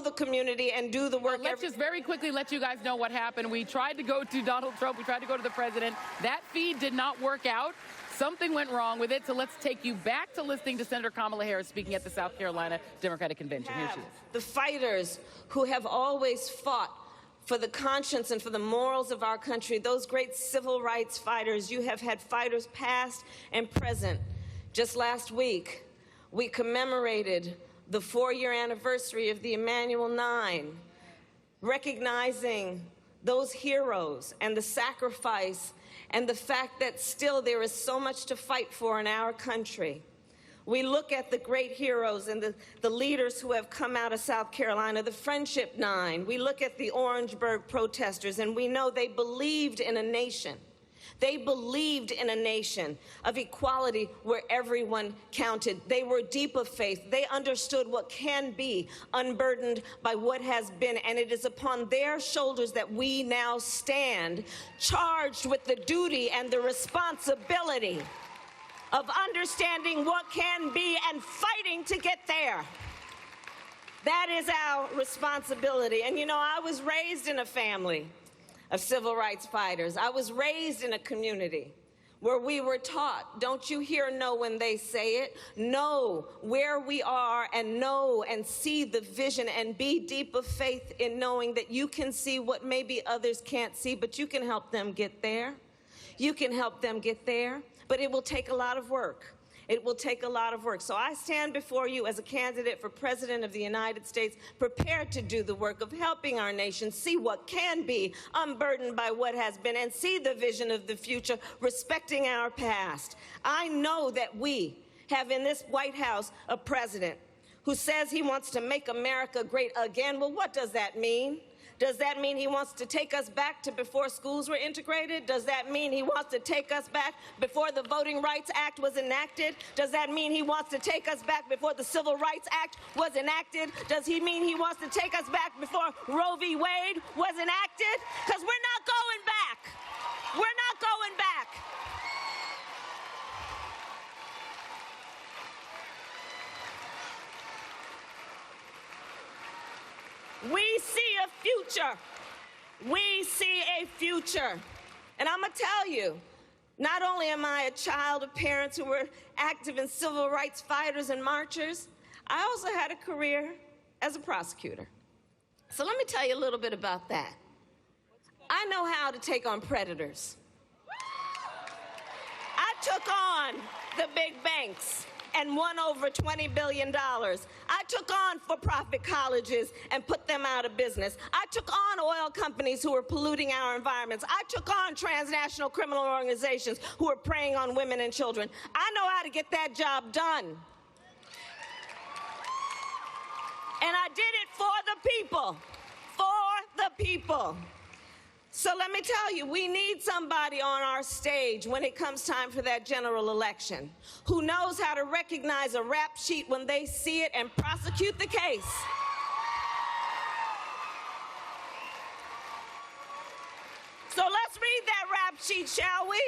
the community and do the work. Well, let's just very quickly let you guys know what happened. We tried to go to Donald Trump. We tried to go to the president. That feed did not work out. Something went wrong with it, so let's take you back to listening to Senator Kamala Harris speaking at the South Carolina Democratic Convention. Here she is. The fighters who have always fought for the conscience and for the morals of our country, those great civil rights fighters. You have had fighters past and present. Just last week, we commemorated the 4-year anniversary of the Emanuel 9, recognizing those heroes and the sacrifice and the fact that still there is so much to fight for in our country. We look at the great heroes and the leaders who have come out of South Carolina, the Friendship 9. We look at the Orangeburg protesters, and we know they believed in a nation. They believed in a nation of equality where everyone counted. They were deep of faith. They understood what can be, unburdened by what has been. And it is upon their shoulders that we now stand, charged with the duty and the responsibility of understanding what can be and fighting to get there. That is our responsibility. And you know, I was raised in a family of civil rights fighters. I was raised in a community where we were taught, don't you hear no when they say it? Know where we are and know and see the vision and be deep of faith in knowing that you can see what maybe others can't see, but you can help them get there. You can help them get there, but it will take a lot of work. It will take a lot of work. So I stand before you as a candidate for President of the United States, prepared to do the work of helping our nation see what can be, unburdened by what has been, and see the vision of the future, respecting our past. I know that we have in this White House a president who says he wants to make America great again. Well, what does that mean? Does that mean he wants to take us back to before schools were integrated? Does that mean he wants to take us back before the Voting Rights Act was enacted? Does that mean he wants to take us back before the Civil Rights Act was enacted? Does he mean he wants to take us back before Roe v. Wade was enacted? Because we're not going back. We're not going back. We see a future. We see a future. And I'm going to tell you, not only am I a child of parents who were active in civil rights fighters and marchers, I also had a career as a prosecutor. So let me tell you a little bit about that. I know how to take on predators. I took on the big banks and won over $20 billion. I took on for-profit colleges and put them out of business. I took on oil companies who were polluting our environments. I took on transnational criminal organizations who were preying on women and children. I know how to get that job done. And I did it for the people, for the people. So let me tell you, we need somebody on our stage when it comes time for that general election who knows how to recognize a rap sheet when they see it and prosecute the case. So let's read that rap sheet, shall we?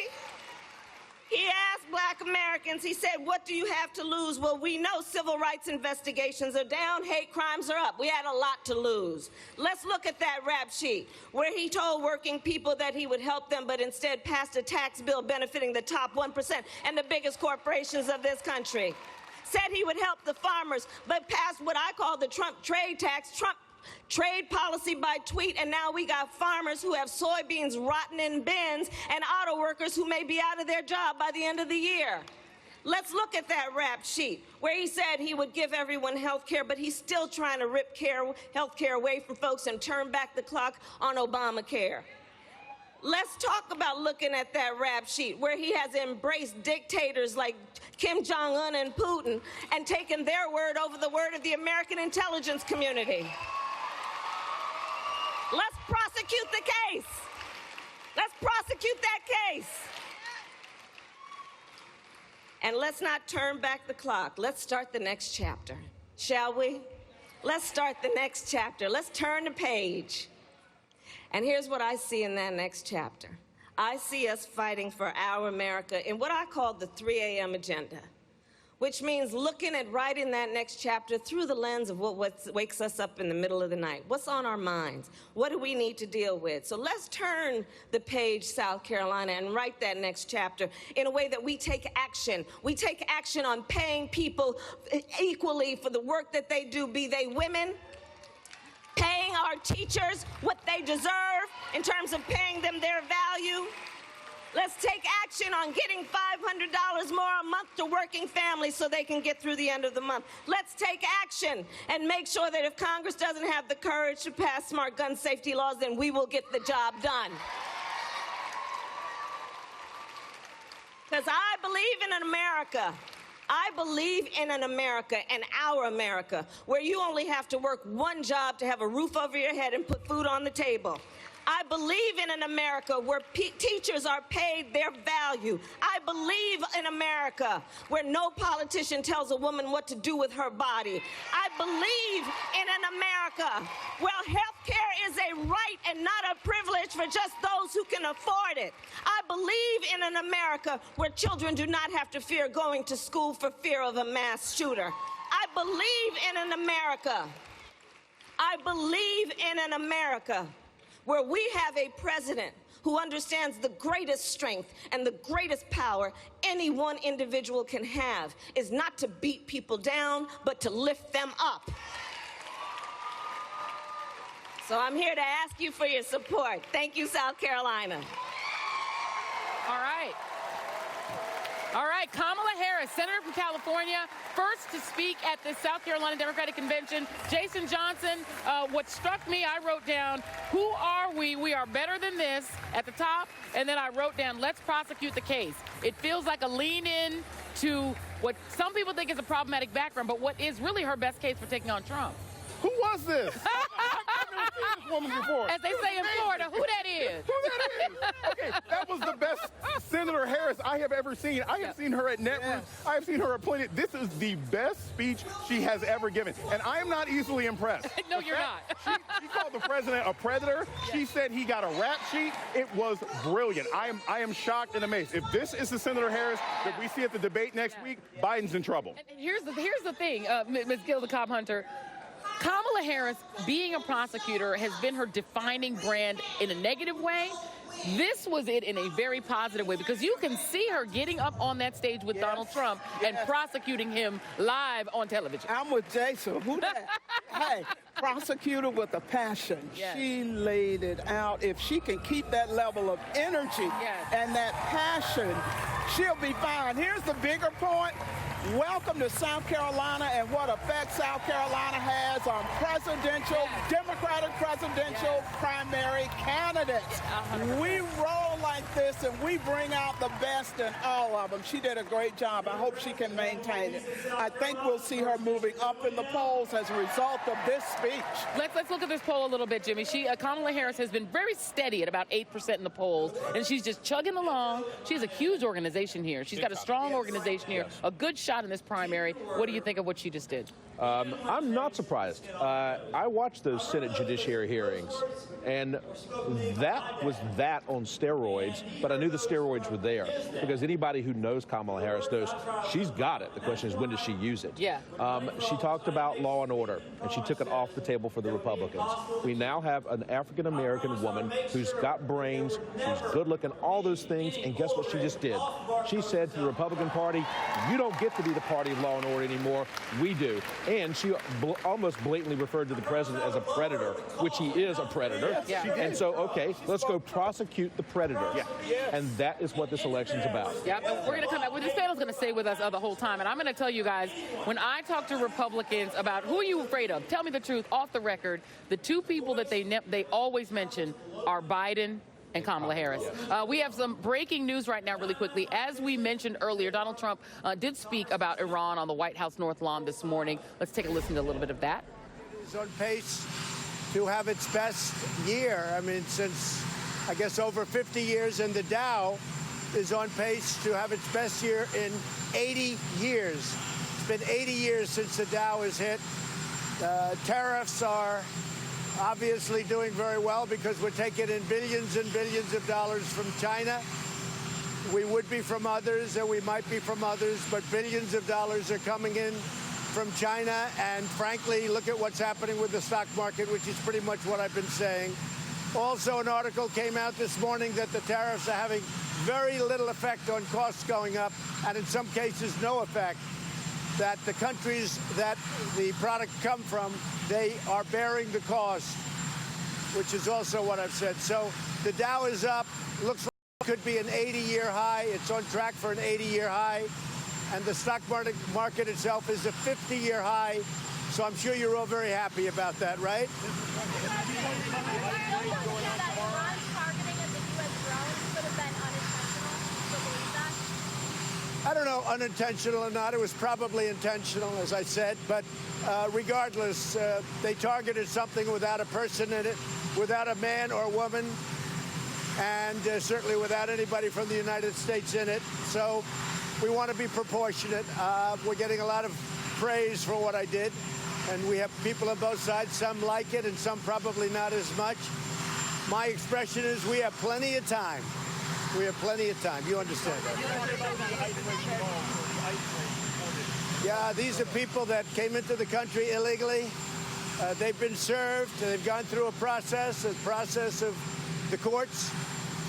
He asked black Americans, he said, what do you have to lose? Well, we know civil rights investigations are down, hate crimes are up. We had a lot to lose. Let's look at that rap sheet where he told working people that he would help them, but instead passed a tax bill benefiting the top 1% and the biggest corporations of this country. Said he would help the farmers, but passed what I call the Trump trade tax, Trump trade policy by tweet, and now we got farmers who have soybeans rotting in bins and auto workers who may be out of their job by the end of the year. Let's look at that rap sheet where he said he would give everyone health care, but he's still trying to rip health care away from folks and turn back the clock on Obamacare. Let's talk about looking at that rap sheet where he has embraced dictators like Kim Jong-un and Putin and taken their word over the word of the American intelligence community. Let's prosecute the case. Let's prosecute that case. And let's not turn back the clock. Let's start the next chapter, shall we? Let's start the next chapter. Let's turn the page. And here's what I see in that next chapter. I see us fighting for our America in what I call the 3 a.m. agenda. which means looking at writing that next chapter through the lens of what wakes us up in the middle of the night. What's on our minds? What do we need to deal with? So let's turn the page, South Carolina, and write that next chapter in a way that we take action. We take action on paying people equally for the work that they do, be they women, paying our teachers what they deserve in terms of paying them their value. Let's take action on getting $500 more a month to working families so they can get through the end of the month. Let's take action and make sure that if Congress doesn't have the courage to pass smart gun safety laws, then we will get the job done. Because I believe in an America. I believe in an America, and our America, where you only have to work one job to have a roof over your head and put food on the table. I believe in an America where teachers are paid their value. I believe in America where no politician tells a woman what to do with her body. I believe in an America where health care is a right and not a privilege for just those who can afford it. I believe in an America where children do not have to fear going to school for fear of a mass shooter. I believe in an America. I believe in an America where we have a president who understands the greatest strength and the greatest power any one individual can have is not to beat people down, but to lift them up. So I'm here to ask you for your support. Thank you, South Carolina. All right. All right, Kamala Harris, Senator from California, first to speak at the South Carolina Democratic Convention. Jason Johnson, what struck me, I wrote down, who are we? We are better than this at the top. And then I wrote down, let's prosecute the case. It feels like a lean in to what some people think is a problematic background, but what is really her best case for taking on Trump. Who was this? I've never seen this woman before. As they say in Florida, who that is? Who that is? Okay, that was the best Senator Harris I have ever seen. I have seen her at networks. I have seen her appointed. This is the best speech she has ever given. And I am not easily impressed. No, you're not. She called the president a predator. She said he got a rap sheet. It was brilliant. I am shocked and amazed. If this is the Senator Harris that we see at the debate next week, Biden's in trouble. And here's the thing, Ms. Gilda Cobb-Hunter. Kamala Harris, being a prosecutor, has been her defining brand in a negative way. This was it in a very positive way, because you can see her getting up on that stage with Donald Trump and prosecuting him live on television. I'm with Jason. Who that? Hey, prosecutor with a passion. She laid it out. If she can keep that level of energy and that passion, she'll be fine. Here's the bigger point. Welcome to South Carolina and what effect South Carolina has on Democratic presidential primary candidates. We roll like this and we bring out the best in all of them. She did a great job. I hope she can maintain it. I think we'll see her moving up in the polls as a result of this speech. Let's look at this poll a little bit, Jimmy. Kamala Harris has been very steady at about 8% in the polls, and she's just chugging along. She has a huge organization here. She's got a strong organization here, a good shot in this primary. What do you think of what she just did? I'm not surprised. I watched those Senate Judiciary hearings, and that was that on steroids, but I knew the steroids were there because anybody who knows Kamala Harris knows she's got it. The question is, when does she use it? She talked about law and order, and she took it off the table for the Republicans. We now have an African-American woman who's got brains, who's good-looking, all those things, and guess what she just did? She said to the Republican Party, you don't get to be the party of law and order anymore. We do. And she almost blatantly referred to the president as a predator, which he is a predator. And so, okay, let's go prosecute the predator. And that is what this election's about. And we're going to come back. This panel's going to stay with us the whole time. And I'm going to tell you guys, when I talk to Republicans about who are you afraid of, tell me the truth, off the record, the two people that they always mention are Biden and Kamala Harris. We have some breaking news right now really quickly. As we mentioned earlier, Donald Trump did speak about Iran on the White House North Lawn this morning. Let's take a listen to a little bit of that. It's on pace to have its best year. I mean, since, I guess, over 50 years, and the Dow is on pace to have its best year in 80 years. It's been 80 years since the Dow has hit. Tariffs are obviously doing very well because we're taking in billions and billions of dollars from China. we would be from others, and we might be from others, but billions of dollars are coming in from China, and frankly, look at what's happening with the stock market, which is pretty much what I've been saying. Also, an article came out this morning that the tariffs are having very little effect on costs going up, and in some cases, no effect. That the countries that the product come from, they are bearing the cost, which is also what I've said. So the Dow is up, looks like it could be an 80-year high. It's on track for an 80-year high. And the stock market itself is a 50-year high. So I'm sure you're all very happy about that, right? I don't know, unintentional or not. It was probably intentional, as I said. But regardless, they targeted something without a person in it, without a man or woman, and certainly without anybody from the United States in it. So we want to be proportionate. We're getting a lot of praise for what I did. And we have people on both sides. Some like it and some probably not as much. My expression is we have plenty of time. We have plenty of time. You understand that? Yeah, these are people that came into the country illegally. They've been served. They've gone through a process of the courts,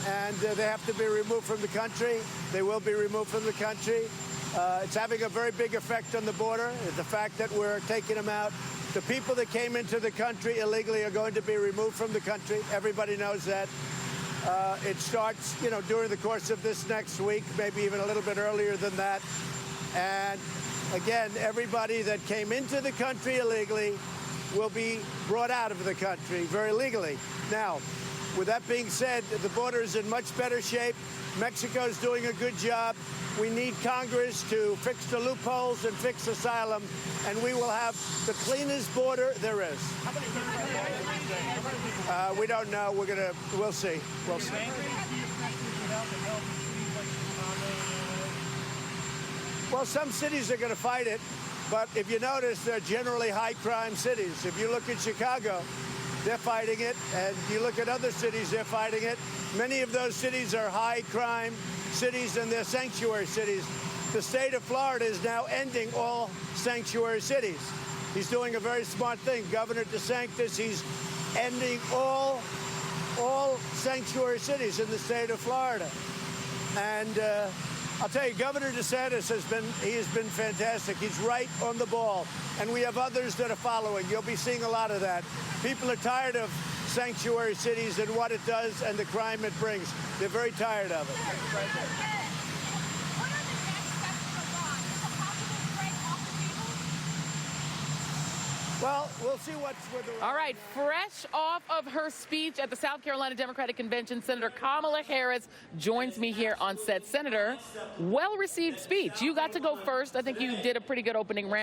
and they have to be removed from the country. They will be removed from the country. It's having a very big effect on the border. The fact that we're taking them out. The people that came into the country illegally are going to be removed from the country. Everybody knows that. It starts, during the course of this next week, maybe even a little bit earlier than that. And again, everybody that came into the country illegally will be brought out of the country very legally. Now, with that being said, the border is in much better shape. Mexico's doing a good job. We need Congress to fix the loopholes and fix asylum, and we will have the cleanest border there is. We don't know. We'll see. We'll see. Well, some cities are going to fight it, but if you notice, they're generally high-crime cities. If you look at Chicago, they're fighting it, and you look at other cities, they're fighting it. Many of those cities are high-crime cities, and they're sanctuary cities. The state of Florida is now ending all sanctuary cities. He's doing a very smart thing. Governor DeSantis, he's ending all sanctuary cities in the state of Florida. And I'll tell you, Governor DeSantis has been fantastic. He's right on the ball. And we have others that are following. You'll be seeing a lot of that. People are tired of sanctuary cities and what it does and the crime it brings. They're very tired of it. Well, we'll see what's with the... All right, fresh off of her speech at the South Carolina Democratic Convention, Senator Kamala Harris joins me here on set. Senator, well-received speech. You got to go first. I think you did a pretty good opening round.